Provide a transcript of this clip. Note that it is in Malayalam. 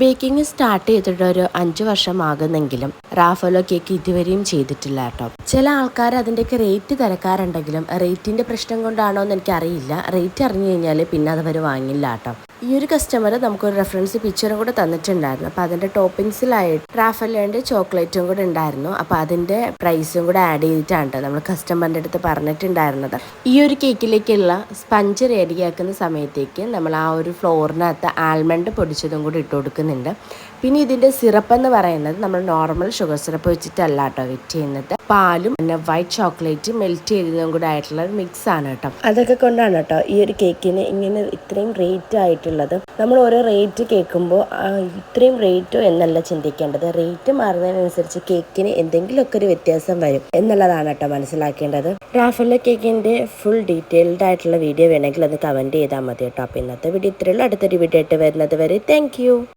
ബേക്കിംഗ് സ്റ്റാർട്ട് ചെയ്തിട്ട് ഒരു 5 വർഷമാകുന്നെങ്കിലും റാഫലോ കേക്ക് ഇതുവരെയും ചെയ്തിട്ടില്ല കേട്ടോ. ചില ആൾക്കാർ അതിൻ്റെയൊക്കെ റേറ്റ് തിരക്കാറുണ്ടെങ്കിലും റേറ്റിൻ്റെ പ്രശ്നം കൊണ്ടാണോ എന്ന് എനിക്കറിയില്ല. റേറ്റ് അറിഞ്ഞു കഴിഞ്ഞാൽ പിന്നെ അതവർ വാങ്ങില്ല കേട്ടോ. ഈ ഒരു കസ്റ്റമർ നമുക്കൊരു റെഫറൻസ് പിക്ചറും കൂടെ തന്നിട്ടുണ്ടായിരുന്നു. അപ്പോൾ അതിൻ്റെ ടോപ്പിങ്സിലായിട്ട് റാഫലോൻ്റെ ചോക്ലേറ്റും കൂടെ ഉണ്ടായിരുന്നു. അപ്പോൾ അതിൻ്റെ പ്രൈസും കൂടെ ആഡ് ചെയ്തിട്ടാണ് നമ്മൾ കസ്റ്റമറിൻ്റെ അടുത്ത് പറഞ്ഞിട്ടുണ്ടായിരുന്നത്. ഈ ഒരു കേക്കിലേക്കുള്ള സ്പഞ്ച് റെഡിയാക്കുന്ന സമയത്തേക്ക് നമ്മൾ ആ ഒരു ഫ്ലോറിനകത്ത് ആൽമണ്ട് പൊടിച്ചതും കൂടി ഇട്ട് കൊടുക്കുന്നുണ്ട്. പിന്നെ ഇതിൻ്റെ സിറപ്പ് എന്ന് പറയുന്നത് നമ്മൾ നോർമൽ ഷുഗർ സിറപ്പ് വെച്ചിട്ടല്ല കേട്ടോ വെറ്റ് ചെയ്യുന്നത്. പാലും പിന്നെ വൈറ്റ് ചോക്ലേറ്റ് മെൽറ്റ് ചെയ്തതും കൂടെ ആയിട്ടുള്ള ഒരു മിക്സ് ആണ് കേട്ടോ. അതൊക്കെ കൊണ്ടാണ് കേട്ടോ ഈ ഒരു കേക്കിന് ഇങ്ങനെ ഇത്രയും റേറ്റ് ആയിട്ടുള്ളത്. നമ്മൾ ഓരോ റേറ്റ് കേൾക്കുമ്പോൾ ഇത്രയും റേറ്റോ എന്നല്ല ചിന്തിക്കേണ്ടത്. റേറ്റ് മാറുന്നതിനനുസരിച്ച് കേക്കിന് എന്തെങ്കിലുമൊക്കെ ഒരു വ്യത്യാസം വരും എന്നുള്ളതാണ് കേട്ടോ മനസ്സിലാക്കേണ്ടത്. റാഫലോ കേക്കിൻ്റെ ഫുൾ ഡീറ്റെയിൽഡ് ആയിട്ടുള്ള വീഡിയോ വേണമെങ്കിൽ അത് കമൻറ്റ് ചെയ്താൽ മതി കേട്ടോ. അപ്പോൾ ഇന്നത്തെ വീഡിയോ ഇത്രയുള്ളൂ. അടുത്തൊരു വീഡിയോ ആയിട്ട് വരുന്നത് വരെ താങ്ക്